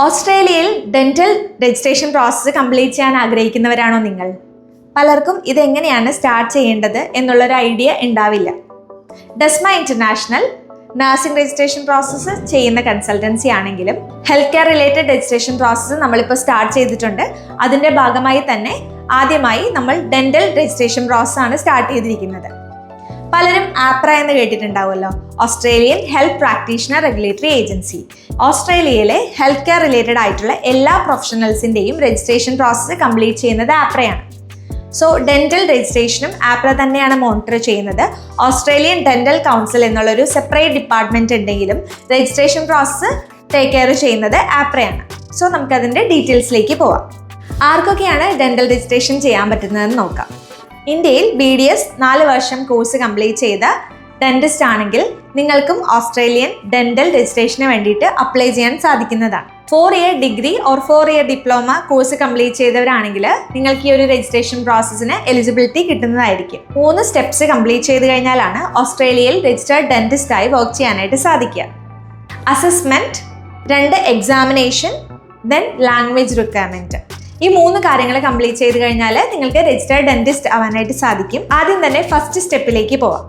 ഓസ്ട്രേലിയയിൽ dental registration process complete ചെയ്യാൻ ആഗ്രഹിക്കുന്നവരാണോ നിങ്ങൾ? പലർക്കും ഇതെങ്ങനെയാണ് സ്റ്റാർട്ട് ചെയ്യേണ്ടത് എന്നുള്ളൊരു ഐഡിയ ഉണ്ടാവില്ല. ഡെസ്മ ഇന്റർനാഷണൽ നഴ്സിംഗ് രജിസ്ട്രേഷൻ പ്രോസസ്സ് ചെയ്യുന്ന കൺസൾട്ടൻസി ആണെങ്കിലും health care related registration process നമ്മളിപ്പോൾ സ്റ്റാർട്ട് ചെയ്തിട്ടുണ്ട്. അതിൻ്റെ ഭാഗമായി തന്നെ ആദ്യമായി നമ്മൾ ഡെന്റൽ രജിസ്ട്രേഷൻ പ്രോസസ്സാണ് സ്റ്റാർട്ട് ചെയ്തിരിക്കുന്നത്. പലരും ആപ്ര എന്ന് കേട്ടിട്ടുണ്ടാവുമല്ലോ, Australian health practitioner regulatory agency. ഓസ്ട്രേലിയയിലെ ഹെൽത്ത് കെയർ റിലേറ്റഡ് ആയിട്ടുള്ള എല്ലാ പ്രൊഫഷണൽസിൻ്റെയും രജിസ്ട്രേഷൻ പ്രോസസ്സ് കംപ്ലീറ്റ് ചെയ്യുന്നത് ആപ്രയാണ്. സോ ഡെന്റൽ രജിസ്ട്രേഷനും ആപ്ര തന്നെയാണ് മോണിറ്റർ ചെയ്യുന്നത്. ഓസ്ട്രേലിയൻ ഡെന്റൽ കൗൺസിൽ എന്നുള്ളൊരു സെപ്പറേറ്റ് ഡിപ്പാർട്ട്മെന്റ് ഉണ്ടെങ്കിലും രജിസ്ട്രേഷൻ പ്രോസസ്സ് ടേക്ക് കെയർ ചെയ്യുന്നത് ആപ്രയാണ്. സോ നമുക്കതിൻ്റെ ഡീറ്റെയിൽസിലേക്ക് പോവാം. ആർക്കൊക്കെയാണ് ഡെന്റൽ രജിസ്ട്രേഷൻ ചെയ്യാൻ പറ്റുന്നതെന്ന് നോക്കാം. ഇന്ത്യയിൽ BDS 4 വർഷം കോഴ്സ് കംപ്ലീറ്റ് ചെയ്ത ഡെന്റിസ്റ്റ് ആണെങ്കിൽ നിങ്ങൾക്കും ഓസ്ട്രേലിയൻ ഡെന്റൽ രജിസ്ട്രേഷന് വേണ്ടിയിട്ട് അപ്ലൈ ചെയ്യാൻ സാധിക്കുന്നതാണ്. 4 year degree or 4 year diploma course complete ചെയ്തവരാണെങ്കിൽ നിങ്ങൾക്ക് ഈ ഒരു രജിസ്ട്രേഷൻ പ്രോസസ്സിന് എലിജിബിലിറ്റി കിട്ടുന്നതായിരിക്കും. 3 സ്റ്റെപ്സ് കംപ്ലീറ്റ് ചെയ്ത് കഴിഞ്ഞാലാണ് ഓസ്ട്രേലിയയിൽ രജിസ്റ്റേർഡ് ഡെന്റിസ്റ്റായി വർക്ക് ചെയ്യാനായിട്ട് സാധിക്കുക. Assessment, 2 examination, then language requirement. ഈ 3 കാര്യങ്ങൾ കംപ്ലീറ്റ് ചെയ്ത് കഴിഞ്ഞാൽ നിങ്ങൾക്ക് രജിസ്റ്റേർഡ് ഡെന്റിസ്റ്റ് ആവാനായിട്ട് സാധിക്കും. ആദ്യം തന്നെ ഫസ്റ്റ് സ്റ്റെപ്പിലേക്ക് പോവാം.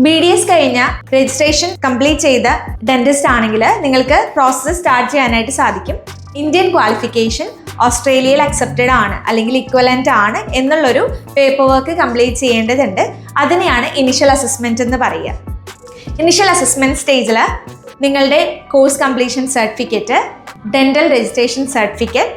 BDS കഴിഞ്ഞ രജിസ്ട്രേഷൻ കംപ്ലീറ്റ് ചെയ്ത ഡെന്റിസ്റ്റ് ആണെങ്കിൽ നിങ്ങൾക്ക് പ്രോസസ്സ് സ്റ്റാർട്ട് ചെയ്യാനായിട്ട് സാധിക്കും. ഇന്ത്യൻ ക്വാളിഫിക്കേഷൻ ഓസ്ട്രേലിയയിൽ അക്സെപ്റ്റഡ് ആണ് അല്ലെങ്കിൽ ഇക്വലന്റ് ആണ് എന്നുള്ളൊരു പേപ്പർ വർക്ക് കംപ്ലീറ്റ് ചെയ്യേണ്ടതുണ്ട്. അതിനെയാണ് ഇനിഷ്യൽ അസസ്മെന്റ് എന്ന് പറയുക. ഇനിഷ്യൽ അസസ്മെന്റ് സ്റ്റേജിൽ നിങ്ങളുടെ course completion certificate, dental registration certificate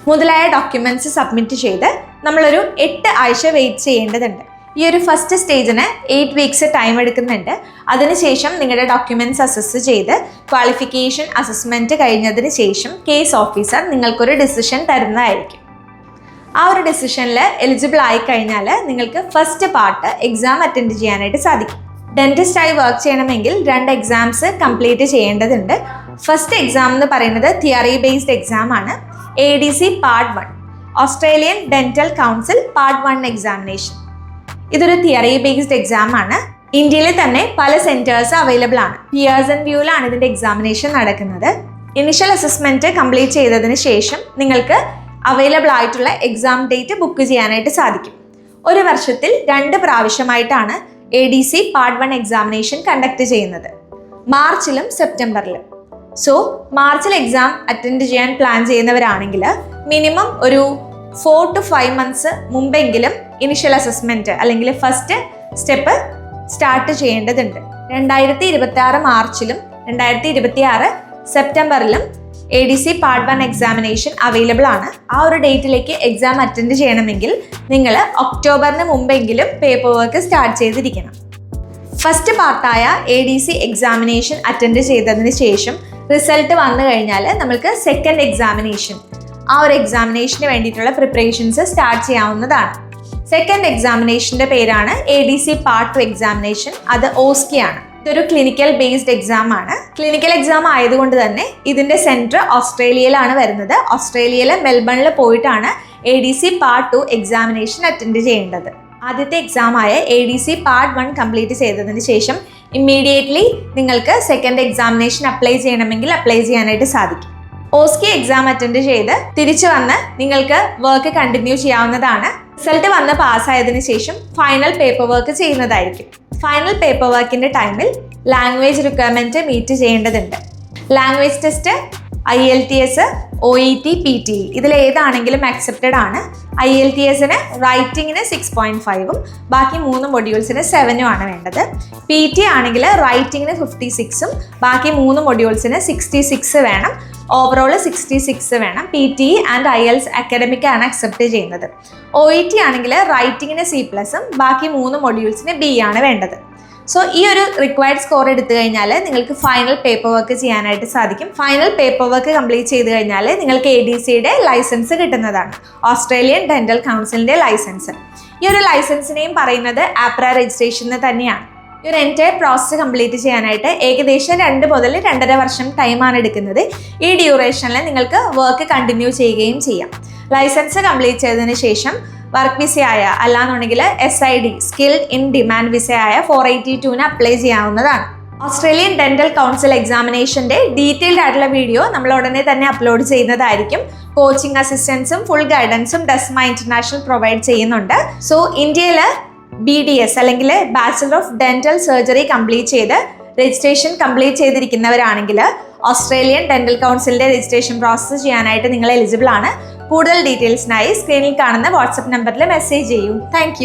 മുതലായ ഡോക്യുമെന്റ്സ് സബ്മിറ്റ് ചെയ്ത് നമ്മളൊരു 8 ആഴ്ച വെയിറ്റ് ചെയ്യേണ്ടതുണ്ട്. ഈ ഒരു ഫസ്റ്റ് സ്റ്റേജിന് 8 വീക്സ് ടൈം എടുക്കുന്നുണ്ട്. അതിനുശേഷം നിങ്ങളുടെ ഡോക്യുമെന്റ്സ് അസസ് ചെയ്ത് ക്വാളിഫിക്കേഷൻ അസസ്മെന്റ് കഴിഞ്ഞതിന് ശേഷം കേസ് ഓഫീസർ നിങ്ങൾക്കൊരു ഡിസിഷൻ തരുന്നതായിരിക്കും. ആ ഒരു ഡിസിഷനിൽ എലിജിബിൾ ആയി കഴിഞ്ഞാൽ നിങ്ങൾക്ക് ഫസ്റ്റ് പാർട്ട് എക്സാം അറ്റൻഡ് ചെയ്യാനായിട്ട് സാധിക്കും. ഡെന്റിസ്റ്റായി വർക്ക് ചെയ്യണമെങ്കിൽ 2 എക്സാംസ് കംപ്ലീറ്റ് ചെയ്യേണ്ടതുണ്ട്. ഫസ്റ്റ് എക്സാം എന്ന് പറയുന്നത് തിയറി ബേസ്ഡ് എക്സാം ആണ്. ADC part 1, Australian dental council part 1 examination. ഇതൊരു തിയറി ബേസ്ഡ് എക്സാം ആണ്. ഇന്ത്യയിൽ തന്നെ പല സെന്റേഴ്സ് അവൈലബിൾ ആണ്. പിയേഴ്സൺ വ്യൂവിലാണ് ഇതിന്റെ എക്സാമിനേഷൻ നടക്കുന്നത്. ഇനിഷ്യൽ അസസ്മെന്റ് കംപ്ലീറ്റ് ചെയ്തതിന് ശേഷം നിങ്ങൾക്ക് അവൈലബിൾ ആയിട്ടുള്ള എക്സാം ഡേറ്റ് ബുക്ക് ചെയ്യാനായിട്ട് സാധിക്കും. ഒരു വർഷത്തിൽ 2 പ്രാവശ്യമായിട്ടാണ് ADC പാർട്ട് 1 എക്സാമിനേഷൻ കണ്ടക്ട് ചെയ്യുന്നത്, മാർച്ചിലും സെപ്റ്റംബറിലും. സോ മാർച്ചിൽ എക്സാം അറ്റൻഡ് ചെയ്യാൻ പ്ലാൻ ചെയ്യുന്നവരാണെങ്കിൽ മിനിമം ഒരു 4 to 5 months മുമ്പെങ്കിലും ഇനിഷ്യൽ അസസ്മെന്റ് അല്ലെങ്കിൽ ഫസ്റ്റ് സ്റ്റെപ്പ് സ്റ്റാർട്ട് ചെയ്യേണ്ടതുണ്ട്. 2026 മാർച്ചിലും 2026 സെപ്റ്റംബറിലും ADC പാർട്ട് 1 എക്സാമിനേഷൻ അവൈലബിൾ ആണ്. ആ ഒരു ഡേറ്റിലേക്ക് എക്സാം അറ്റൻഡ് ചെയ്യണമെങ്കിൽ നിങ്ങൾ ഒക്ടോബറിന് മുമ്പെങ്കിലും പേപ്പർ വർക്ക് സ്റ്റാർട്ട് ചെയ്തിരിക്കണം. ഫസ്റ്റ് പാർട്ടായ ADC എക്സാമിനേഷൻ അറ്റൻഡ് ചെയ്തതിന് ശേഷം റിസൾട്ട് വന്നു കഴിഞ്ഞാൽ നമുക്ക് സെക്കൻഡ് എക്സാമിനേഷൻ, ആ ഒരു എക്സാമിനേഷന് വേണ്ടിയിട്ടുള്ള പ്രിപ്പറേഷൻസ് സ്റ്റാർട്ട് ചെയ്യാവുന്നതാണ്. സെക്കൻഡ് എക്സാമിനേഷൻ്റെ പേരാണ് ADC പാർട്ട് 2 എക്സാമിനേഷൻ. അത് OSCE ആണ്. ഇതൊരു ക്ലിനിക്കൽ ബേസ്ഡ് എക്സാം ആണ്. ക്ലിനിക്കൽ എക്സാം ആയതുകൊണ്ട് തന്നെ ഇതിൻ്റെ സെൻറ്റർ ഓസ്ട്രേലിയയിലാണ് വരുന്നത്. ഓസ്ട്രേലിയയിലെ മെൽബണിൽ പോയിട്ടാണ് ADC പാർട്ട് 2 എക്സാമിനേഷൻ അറ്റൻഡ് ചെയ്യേണ്ടത്. ആദ്യത്തെ എക്സാമായ ADC പാർട്ട് 1 കംപ്ലീറ്റ് ചെയ്തതിന് ശേഷം ഇമ്മീഡിയറ്റ്ലി നിങ്ങൾക്ക് സെക്കൻഡ് എക്സാമിനേഷൻ അപ്ലൈ ചെയ്യണമെങ്കിൽ അപ്ലൈ ചെയ്യാനായിട്ട് സാധിക്കും. OSCE എക്സാം അറ്റൻഡ് ചെയ്ത് തിരിച്ചു വന്ന് നിങ്ങൾക്ക് വർക്ക് കണ്ടിന്യൂ ചെയ്യാവുന്നതാണ്. റിസൾട്ട് വന്ന് പാസ്സായതിനു ശേഷം ഫൈനൽ പേപ്പർ വർക്ക് ചെയ്യുന്നതായിരിക്കും. ഫൈനൽ പേപ്പർ വർക്കിൻ്റെ ടൈമിൽ ലാംഗ്വേജ് റിക്വയർമെൻറ്റ് മീറ്റ് ചെയ്യേണ്ടതുണ്ട്. Language test IELTS, OET, PTE ഇതിലേതാണെങ്കിലും അക്സെപ്റ്റഡ് ആണ്. IELTSന് റൈറ്റിങ്ങിന് 6.5ഉം ബാക്കി 3 മൊഡ്യൂൾസിന് 7ഉം ആണ് വേണ്ടത്. PT ആണെങ്കിൽ റൈറ്റിങ്ങിന് 56ഉം ബാക്കി 3 മൊഡ്യൂൾസിന് 66 വേണം. ഓവറോൾ 66 വേണം. PTE ആൻഡ് IELTS അക്കാഡമിക് ആണ് അക്സെപ്റ്റ് ചെയ്യുന്നത്. OET ആണെങ്കിൽ റൈറ്റിങ്ങിന് C+ഉം ബാക്കി 3 മൊഡ്യൂൾസിന് B ആണ് വേണ്ടത്. സോ ഈ ഒരു റിക്വയർഡ് സ്കോർ എടുത്തു കഴിഞ്ഞാൽ നിങ്ങൾക്ക് ഫൈനൽ പേപ്പർ വർക്ക് ചെയ്യാനായിട്ട് സാധിക്കും. ഫൈനൽ പേപ്പർ വർക്ക് കംപ്ലീറ്റ് ചെയ്ത് കഴിഞ്ഞാൽ നിങ്ങൾക്ക് ADCയുടെ ലൈസൻസ് കിട്ടുന്നതാണ്, ഓസ്ട്രേലിയൻ ഡെന്റൽ കൗൺസിലിൻ്റെ ലൈസൻസ്. ഈ ഒരു ലൈസൻസിനെയും പറയുന്നത് ആപ്ര രജിസ്ട്രേഷൻ തന്നെയാണ്. ഈ ഒരു എൻറ്റയർ പ്രോസസ്സ് കംപ്ലീറ്റ് ചെയ്യാനായിട്ട് ഏകദേശം 2 മുതൽ 2.5 വർഷം ടൈമാണ് എടുക്കുന്നത്. ഈ ഡ്യൂറേഷനിൽ നിങ്ങൾക്ക് വർക്ക് കണ്ടിന്യൂ ചെയ്യുകയും ചെയ്യാം. ലൈസൻസ് കംപ്ലീറ്റ് ചെയ്തതിന് ശേഷം വർക്ക് വിസയായ അല്ലാന്നുണ്ടെങ്കിൽ SID സ്കിൽഡ് ഇൻ ഡിമാൻഡ് വിസയായ 482ന് അപ്ലൈ ചെയ്യാവുന്നതാണ്. ഓസ്ട്രേലിയൻ ഡെന്റൽ കൗൺസിൽ എക്സാമിനേഷന്റെ ഡീറ്റെയിൽഡ് ആയിട്ടുള്ള വീഡിയോ നമ്മൾ ഉടനെ തന്നെ അപ്ലോഡ് ചെയ്യുന്നതായിരിക്കും. കോച്ചിങ് അസിസ്റ്റൻസും ഫുൾ ഗൈഡൻസും ഡെസ്മ ഇന്റർനാഷണൽ പ്രൊവൈഡ് ചെയ്യുന്നുണ്ട്. സോ ഇന്ത്യയിൽ BDS അല്ലെങ്കിൽ bachelor of dental surgery complete ചെയ്ത് രജിസ്ട്രേഷൻ കംപ്ലീറ്റ് ചെയ്തിരിക്കുന്നവരാണെങ്കിൽ ഓസ്ട്രേലിയൻ ഡെന്റൽ കൗൺസിലിന്റെ രജിസ്ട്രേഷൻ പ്രോസസ്സ് ചെയ്യാനായിട്ട് നിങ്ങൾ എലിജിബിൾ ആണ്. കൂടുതൽ ഡീറ്റെയിൽസിനായി സ്ക്രീനിൽ കാണുന്ന വാട്സ്ആപ്പ് നമ്പറിൽ മെസ്സേജ് ചെയ്യൂ. താങ്ക്